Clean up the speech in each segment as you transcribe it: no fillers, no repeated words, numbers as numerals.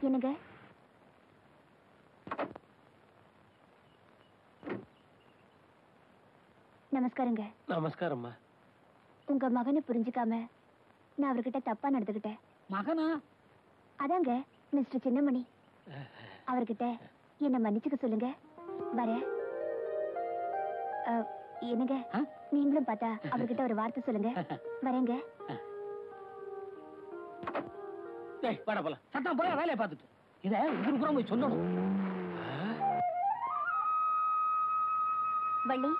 என்னங்க? நமஸ்காரங்க. நமஸ்காரம்மா. உங்க மகனை புரிஞ்சுக்காம நான் அவர்கிட்ட தப்பா நடந்துகிட்டேன். மகனா? அதாங்க மிஸ்டர் சின்னமணி. அவர்கிட்ட என்ன மன்னிச்சுக்க சொல்லுங்க. வர என்னங்க, நீங்களும் பார்த்தா அவர்கிட்ட ஒரு வார்த்தை சொல்லுங்க. வரேங்க. சத்தம் போல வேலையை பார்த்துட்டு இதை ஊருக்குறம் போய் சொல்லணும். வள்ளி,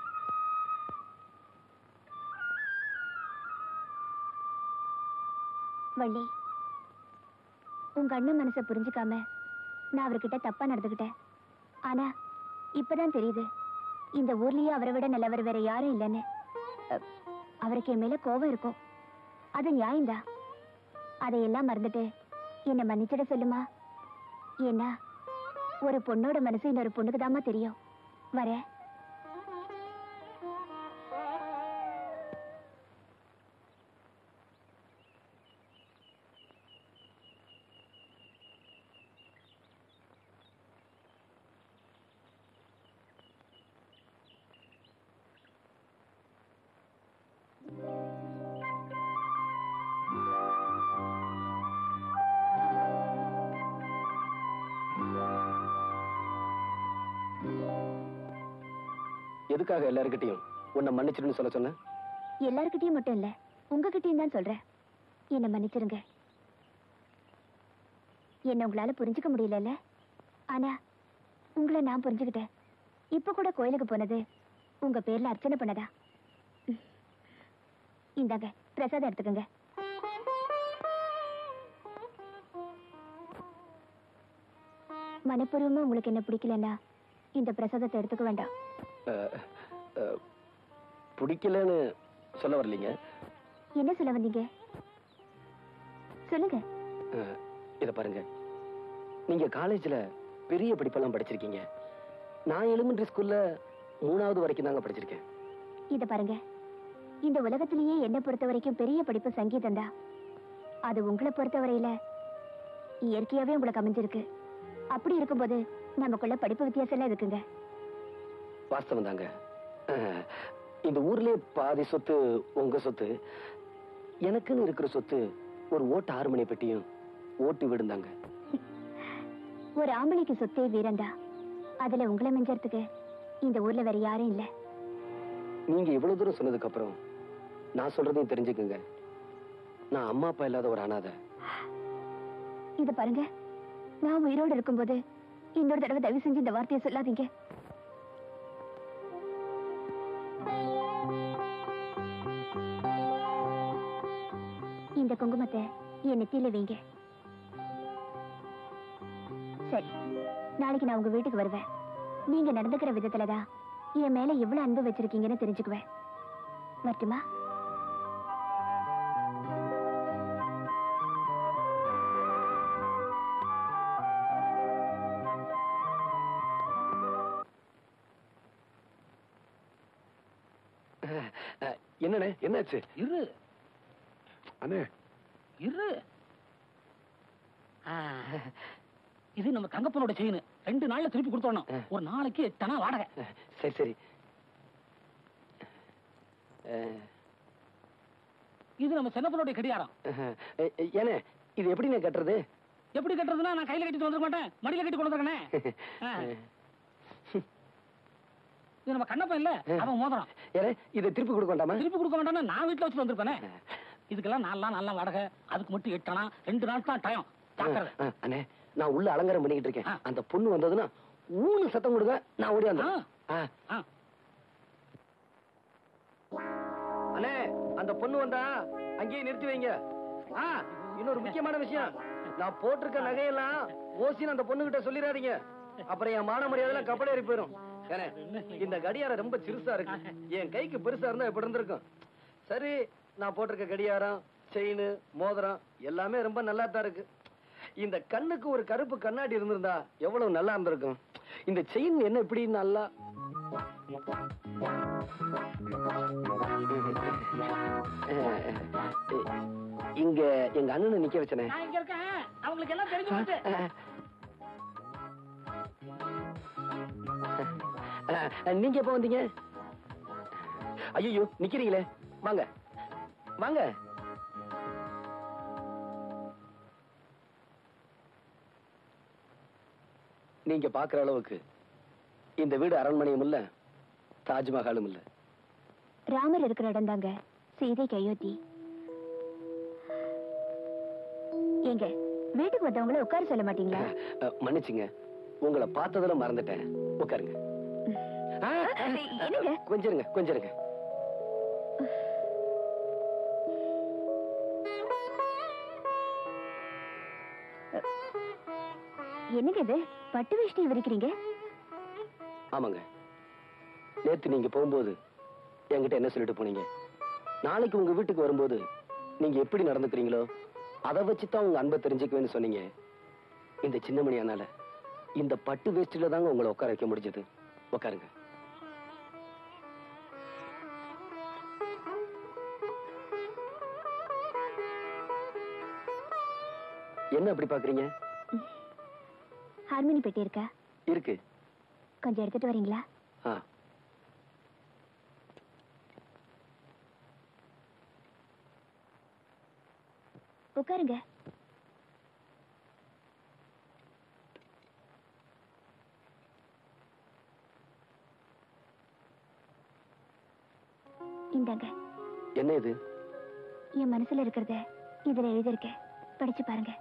வள்ளி, உங்க அண்ணன் மனசை புரிஞ்சுக்காம நான் அவர்கிட்ட தப்பா நடந்துகிட்டேன். ஆனா இப்பதான் தெரியுது இந்த ஊர்லயே அவரை விட நல்லவர் வேற யாரும் இல்லைன்னு. அவருக்கு என் மேல கோபம் இருக்கும், அது நியாயம்தான். அதையெல்லாம் மறந்துட்டு என்ன மன்னிச்சிட சொல்லுமா. ஏன்னா ஒரு பொண்ணோட மனசு இன்னொரு பொண்ணுக்கு தாமா தெரியும். வர. எதுக்காக எல்லார்கிட்டையும் உன்னை மன்னிச்சிருன்னு சொல்ல சொன்ன? எல்லார்கிட்டயும் மட்டும் இல்ல, உங்ககிட்டயும் தான் சொல்றேன். என்ன மன்னிச்சிருங்க. என்ன உங்களால புரிஞ்சுக்க முடியல, ஆனா உங்களை நான் புரிஞ்சுக்கிட்டேன். இப்ப கூட கோயிலுக்கு போனது உங்க பேர்ல அர்ச்சனை பண்ணதா. இந்தாங்க பிரசாதம் எடுத்துக்கங்க. மனப்பூர்வமா உங்களுக்கு என்ன பிடிக்கலன்னா இந்த பிரசாதத்தை எடுத்துக்க வேண்டாம். பிடிக்கலன்னு சொல்ல வரலீங்க. என்ன சொல்ல வந்தீங்க? சொல்லுங்க. இத பாருங்க, நீங்க காலேஜ்ல பெரிய படிப்பெல்லாம் படிச்சிருக்கீங்க. நான் எலிமெண்டரி ஸ்கூல்ல 3வது வரைக்கும் தாங்க படிச்சிருக்கேன். இத பாருங்க, இந்த உலகத்திலேயே என்ன பொறுத்த வரைக்கும் பெரிய படிப்பு சங்கீதம் தான். அது உங்களை பொறுத்தவரையில இயற்கையாவே உங்களுக்கு அமைஞ்சிருக்கு. அப்படி இருக்கும்போது நமக்குள்ள படிப்பு வித்தியாசம் எல்லாம் இருக்குங்க. வாஸ்தவம் தாங்க. இந்த ஊர்லயே பாதி சொத்து உங்க சொத்து, எனக்குன்னு இருக்கிற சொத்து ஒரு ஓட்டு 6 மணி பெட்டியும் ஓட்டு விடுந்தாங்க. ஒரு ஆம்பளைக்கு சொத்தே வீரண்டா. அதுல உங்களை மிஞ்சறதுக்கு இந்த ஊர்ல வேற யாரும் இல்ல. நீங்க இவ்வளவு தூரம் சொன்னதுக்கு அப்புறம் நான் சொல்றதையும் தெரிஞ்சுக்குங்க. நான் அம்மா அப்பா இல்லாத ஒரு அனாதை. இத பாருங்க, நான் உயிரோடு இருக்கும்போது இன்னொரு தடவை தயவு செஞ்சு இந்த வார்த்தையை சொல்லாதீங்க. இந்த குங்குமத்தை என் நெத்தியில வைங்க. சரி, நாளைக்கு நான் உங்க வீட்டுக்கு வருவேன். நீங்க நடந்துக்கிற விதத்துலதான் என் மேல எவ்வளவு அன்பு வச்சிருக்கீங்கன்னு தெரிஞ்சுக்குவேன். வரட்டுமா? என்னண்ணே, என்னாச்சு? இரு அண்ணே, இரு. இது நம்ம தங்கப்பனோட செயின். 2 நாள்ல திருப்பி கொடுத்தோம். ஒரு நாளைக்கு 8 வாடகை. சரி சரி. இது நம்ம சின்னப்பனோட கடியாரம். ஏனே, இது எப்படி நான் கட்டுறது? எப்படி கட்டுறதுன்னா, நான் கையில கட்டிட்டு வந்துட மாட்டேன், மடியில கட்டி கொண்டு வந்துருக்கேன். இது நம்ம கண்ணப்பன் இல்ல, அவன் மோதிரம். ஏனே, இதை திருப்பி கொடுக்க வேண்டாமா? திருப்பி கொடுக்க வேண்டாம், நான் வீட்டுல வச்சுட்டு வந்திருப்பேனே. இதுக்கெல்லாம் 4 நாள் வாடகை, அதுக்கு மட்டும் 8 2 நாள் தான் டைம். அண்ணே, நான் உள்ள அலங்காரம் பண்ணிக்கிட்டு இருக்கேன். அந்த பொண்ணு வந்ததுன்னா ஊனு சத்தம் கொடுங்க, நான் ஓடி வந்தேன். அண்ணே, அந்த பொண்ணு வந்தா அங்கேயே நிறுத்தி வைங்க. இன்னொரு முக்கியமான விஷயம், நான் போட்டிருக்க நகையெல்லாம் ஓசின்னு அந்த பொண்ணு கிட்ட சொல்லிடாதீங்க. அப்புறம் என் மான மரியாதை கப்பல் ஏறி போயிடும். இந்த கடியாரம் ரொம்ப சிறுசா இருக்கு, என் கைக்கு பெருசா இருந்தா எப்படி இருந்திருக்கும். சரி, நான் போட்டிருக்க கடியாரம், செயின், மோதிரம் எல்லாமே ரொம்ப நல்லா தான் இருக்கு. இந்த கண்ணுக்கு ஒரு கருப்பு கண்ணாடி இருந்திருந்தா எவ்வளவு நல்லா இருந்திருக்கும். இந்த செயின் என்ன இப்படி நல்லா இங்க எங்க அண்ணனை நிக்க வச்சனே. அவங்க உங்களுக்கு எல்லாம் தெரிஞ்சு போச்சு. நீங்க எப்ப வந்தீங்க? ஐயோ நிக்கிறீங்களே, வாங்க வாங்க. நீங்க பாக்குற அளவுக்கு இந்த வீடு அரண்மனையும் இல்ல, தாஜ்மஹாலும் இல்ல. ராமர் இருக்கிற இடம் தாங்க சீதைக்கு அயோத்தி. எங்க வீட்டுக்கு வந்தவங்கள உட்கார சொல்ல மாட்டீங்களா? மன்னிச்சுங்க, உங்களை பார்த்ததுல மறந்துட்டேன். உட்காருங்க. கொஞ்சம் இருங்க, கொஞ்சம் இருங்க. என்னங்க இது பட்டு வேஷ்டி விரிக்கிறீங்க? ஆமாங்க, நேத்து நீங்க போகும்போது என்கிட்ட என்ன சொல்லிட்டு போனீங்க? நாளைக்கு உங்க வீட்டுக்கு வரும்போது நீங்க எப்படி நடந்துக்கிறீங்களோ அதை வச்சுதான் உங்க அன்பை தெரிஞ்சுக்குவேன்னு சொன்னீங்க. இந்த சின்னமணியானால இந்த பட்டு வேஷ்டில தாங்க உங்களை உட்கார வைக்க முடிஞ்சது. உட்காருங்க. என்ன அப்படி பாக்குறீங்க? ஹார்மோனி பெட்டி இருக்கா? இருக்கு. கொஞ்சம் எடுத்துட்டு வரீங்களா? உட்காருங்க. இந்தாங்க. என்ன இது? என் மனசுல இருக்கிறத இதுல எழுதிருக்கேன், படிச்சு பாருங்க.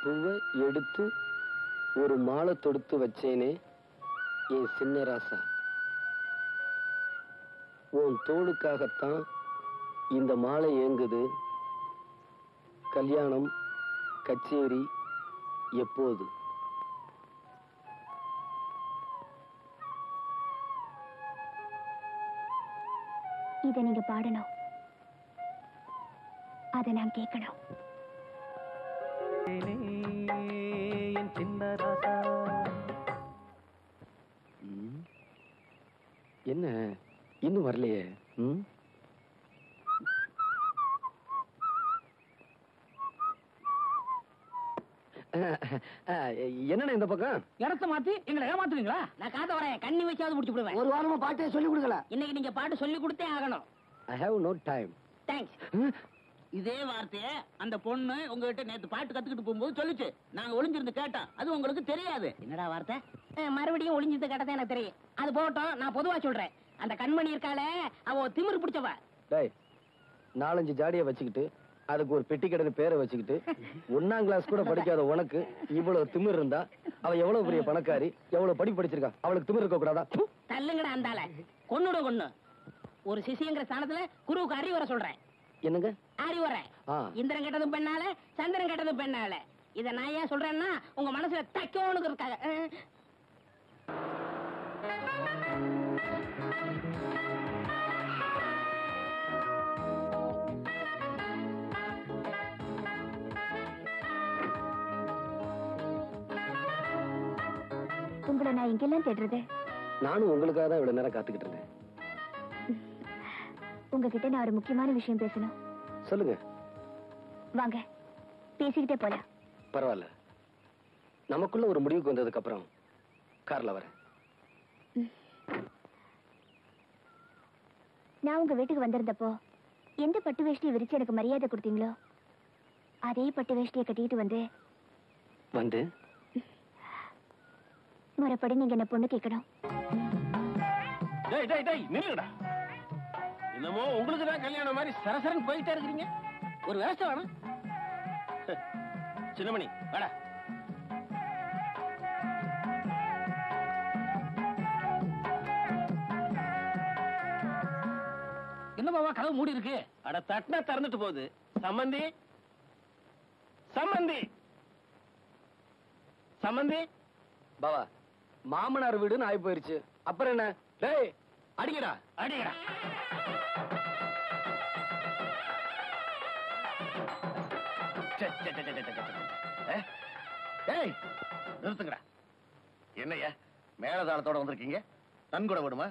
பூவை எடுத்து ஒரு மாலை தொடுத்து வச்சேனே என் சின்ன ராசா, உன் தோளுக்காகத்தான் இந்த மாலை ஏங்குது. கல்யாணம் கச்சேரி எப்போது? இதை நீங்க பாடணும், அதை நான் கேட்கணும். என்ன இன்னும் வரலையே? என்ன இந்த பக்கம் இடத்த மாத்தி எங்களை ஏமாத்துறீங்களா? நான் காத்த வரேன், கண்ணி வச்சாவது முடிச்சு விடுவேன். ஒரு வாரமா பாட்டே சொல்லி கொடுக்கல. இன்னைக்கு நீங்க பாட்டு சொல்லி கொடுத்தே ஆகணும். I have no time. Thanks. இதே வார்த்தைய அந்த பொண்ணு உங்ககிட்ட நேத்து பாட்டு கத்துக்கிட்டு போகும்போது சொல்லுச்சு. நாங்க ஒளிஞ்சிருந்து கேட்டோம், அது உங்களுக்கு தெரியாது. என்னடா வார்த்தை? மறுபடியும் ஒளிஞ்சிருந்து கேட்டதே எனக்கு தெரியும். அது போட்டோம், நான் பொதுவா சொல்றேன். அந்த கண்மணி இருக்காளே, அவ திமிரு பிடிச்சவ. டேய், 4-5 ஜாடியை வச்சுக்கிட்டு அதுக்கு ஒரு பெட்டி கடைன்னு பேரை வச்சுக்கிட்டு 1ஆம் கிளாஸ் கூட படிக்காத உனக்கு இவ்வளவு திமிர் இருந்தா அவ எவ்வளவு பெரிய பணக்காரி, எவ்வளவு படி படிச்சிருக்கா? அவளுக்கு திமிர் இருக்க கூடாதா? தள்ளுங்கடா அந்தால. கொன்னுட கொன்னு. ஒரு சிசிங்கிற ஸ்தானத்துல குருவுக்கு அறிவுரை சொல்றேன். என்னங்க அறிவுரை? இந்திரன் கேட்டதும் பெண்ணால, சந்திரன் கேட்டதும் பெண்ணால. இத நான் ஏன் சொல்றேன்னா உங்க மனசுல தைக்கோனுக்கு இருக்காங்க. உங்களை நான் இங்கெல்லாம் தேடுறது. நானும் உங்களுக்காக தான் இவ்வளவு நேரம் காத்துக்கிட்டு இருந்தேன். உங்ககிட்ட நான் ஒரு முக்கியமான விஷயம் பேசணும். சொல்லுங்க. வாங்க, பேசிக்கிட்டே போலாம். பரவாயில்ல, நமக்குள்ள ஒரு முடிவுக்கு வந்ததுக்கு அப்புறம் கார்ல வரேன். நான் உங்க வீட்டுக்கு வந்திருந்தப்போ எந்த பட்டு வேஷ்டியை விரிச்சு எனக்கு மரியாதை கொடுத்தீங்களோ அதே பட்டு வேஷ்டியை கட்டிட்டு வந்து முறைப்படி நீங்க என்ன பொண்ணு கேட்கணும். நில்லுடா. என்னமோ உங்களுக்கு தான் கல்யாணம் மாதிரி சரசரன் போயிட்டே இருக்கிறீங்க. ஒரு விவசாய வேணும். சின்னமணி வாடா. என்ன பாவா கதவு மூடி இருக்கு? அட தட்டினா திறந்துட்டு போகுது. சம்பந்தி சம்பந்தி சம்பந்தி. பாவா, மாமனார் வீடுன்னு ஆகி போயிருச்சு. அப்புறம் என்ன? டேய், அடிக்கடா அடிக்கடா. ஏய், நிறுத்துங்கடா. என்னையா மேலதாளத்தோட வந்திருக்கீங்க? நன்கொடை விடுமா?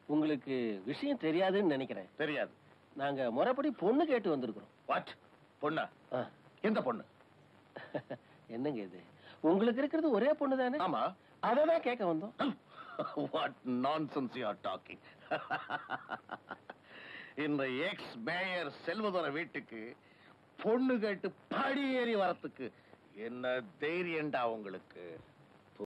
உங்களுக்கு விஷயம் தெரியாதுன்னு நினைக்கிறேன். தெரியாது. நாங்க முறைப்படி பொண்ணு கேட்டு வந்திருக்கிறோம். வாட்? பொண்ணா? ஆ. எந்த பொண்ணு? என்னங்க இது, உங்களுக்கு இருக்கிறது ஒரே பொண்ணு தானே? ஆமா. அததான் கேட்க வந்தோம். What nonsense you are talking. இந்த எக்ஸ் மேயர் செல்வதோர வீட்டுக்கு பொண்ணு கேட்டு படி ஏறி வரத்துக்கு என்ன தைரியம்டா உங்களுக்கு?